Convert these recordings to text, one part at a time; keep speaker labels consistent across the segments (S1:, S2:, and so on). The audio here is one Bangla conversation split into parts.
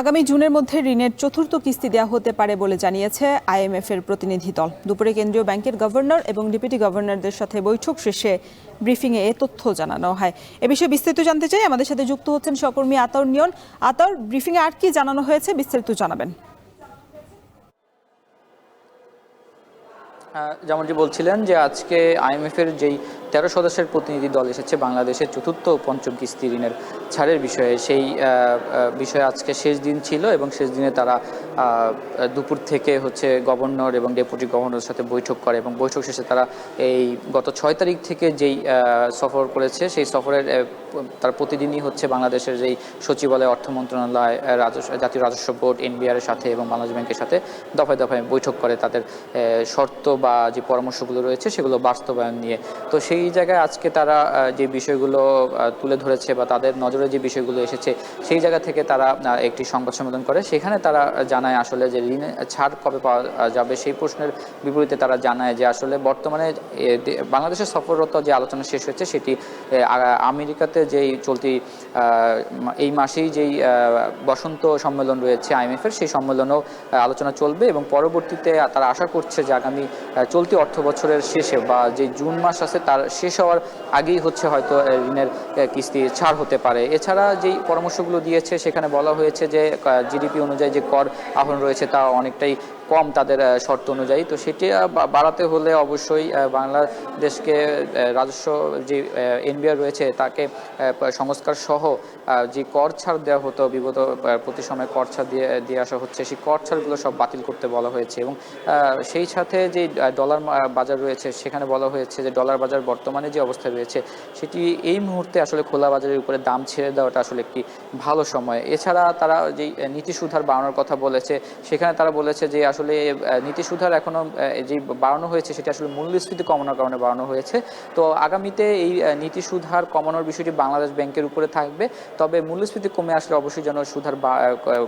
S1: আগামী জুনের মধ্যে ঋণের চতুর্থ কিস্তি দেওয়া হতে পারে বলে জানিয়েছে আইএমএফ এর প্রতিনিধি দল। দুপুরে কেন্দ্রীয় ব্যাংকের গভর্নর এবং ডেপুটি গভর্নরদের সাথে বৈঠক শেষে ব্রিফিংয়ে এ তথ্য জানানো হয়। এ বিষয়ে বিস্তারিত জানতে চাই, আমাদের সাথে যুক্ত হচ্ছেন সহকর্মী আতাউর নিয়ন। আতাউর, ব্রিফিংয়ে আর কি জানানো হয়েছে বিস্তারিত জানাবেন।
S2: যেমনটি বলছিলেন যে আজকে আইএমএফ এর যেই 13 সদস্যের প্রতিনিধি দল এসেছে বাংলাদেশের চতুর্থ ও পঞ্চম কিস্তি ঋণের ছাড়ের বিষয়ে, সেই বিষয়ে আজকে শেষ দিন ছিল এবং শেষ দিনে তারা দুপুর থেকে গভর্নর এবং ডেপুটি গভর্নরের সাথে বৈঠক করে এবং বৈঠক শেষে তারা এই গত 6 তারিখ থেকে যেই সফর করেছে সেই সফরের তার প্রতিদিনই বাংলাদেশের যেই সচিবালয়, অর্থ মন্ত্রণালয়, জাতীয় রাজস্ব বোর্ড, এনবিআর এর সাথে এবং বাংলাদেশ ব্যাংকের সাথে দফায় দফায় বৈঠক করে তাদের শর্ত বা যে পরামর্শগুলো রয়েছে সেগুলো বাস্তবায়ন নিয়ে। তো সেই জায়গায় আজকে তারা যে বিষয়গুলো তুলে ধরেছে বা তাদের নজরে যে বিষয়গুলো এসেছে সেই জায়গা থেকে তারা একটি সংবাদ সম্মেলন করে। সেখানে তারা জানায় আসলে যে ঋণ ছাড় কবে পাওয়া যাবে সেই প্রশ্নের বিপরীতে তারা জানায় যে আসলে বর্তমানে বাংলাদেশের সফররত যে আলোচনা শেষ হয়েছে সেটি আমেরিকাতে যেই চলতি এই মাসেই যেই বসন্ত সম্মেলন রয়েছে আইএমএফ এর, সেই সম্মেলনেও আলোচনা চলবে এবং পরবর্তীতে তারা আশা করছে যে আগামী চলতি অর্থ বছরের শেষে বা যে জুন মাস আছে তার শেষ হওয়ার আগেই হয়তো ঋণের কিস্তি ছাড় হতে পারে। এছাড়া যেই পরামর্শগুলো দিয়েছে সেখানে বলা হয়েছে যে জিডিপি অনুযায়ী যে কর আহরণ রয়েছে তা অনেকটাই কম তাদের শর্ত অনুযায়ী। তো সেটি বাড়াতে হলে অবশ্যই বাংলাদেশকে রাজস্ব যে এনবিআর রয়েছে তাকে সংস্কার সহ যে কর ছাড় দেওয়া হতো, বিগত প্রতি সময় কর ছাড় দিয়ে আসা হচ্ছে, সেই কর ছাড়গুলো সব বাতিল করতে বলা হয়েছে। এবং সেই সাথে যে ডলার বাজার রয়েছে সেখানে বলা হয়েছে যে ডলার বাজার বর্তমানে যে অবস্থায় রয়েছে সেটি এই মুহূর্তে আসলে খোলা বাজারের উপরে দাম ছেড়ে দেওয়াটা আসলে একটি ভালো সময়। এছাড়া তারা যেই নীতি সুধার বাড়ানোর কথা বলেছে সেখানে তারা বলেছে যে আসলে নীতি সুধার এখনো যে বাড়ানো হয়েছে সেটা আসলে মূল্যস্ফীতি কমানোর কারণে বাড়ানো হয়েছে। তো আগামীতে এই নীতি সুধার কমানোর বিষয়টি বাংলাদেশ ব্যাংকের উপরে থাকবে, তবে মূল্যস্ফীতি কমে আসলে অবশ্যই যেন সুধার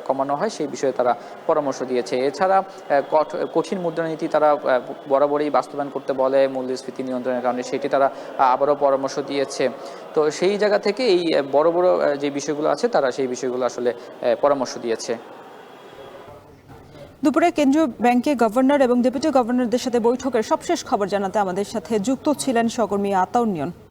S2: কমানো হয় সেই বিষয়ে তারা পরামর্শ দিয়েছে। এছাড়া কঠিন মুদ্রানীতি তারা বরাবরই বাস্তবায়ন করতে বলে মূল্যস্ফীতি নিয়ন্ত্রণের কারণে, সেটি তারা আবারও পরামর্শ দিয়েছে। তো সেই জায়গা থেকে এই বড় বড় যে বিষয়গুলো আছে তারা সেই বিষয়গুলো আসলে পরামর্শ দিয়েছে।
S1: দুপুরে কেন্দ্রীয় ব্যাংকে গভর্নর এবং ডেপুটি গভর্নরদের সাথে বৈঠকের সবশেষ খবর জানাতে আমাদের সাথে যুক্ত ছিলেন সহকর্মী আতাউর নিয়ন।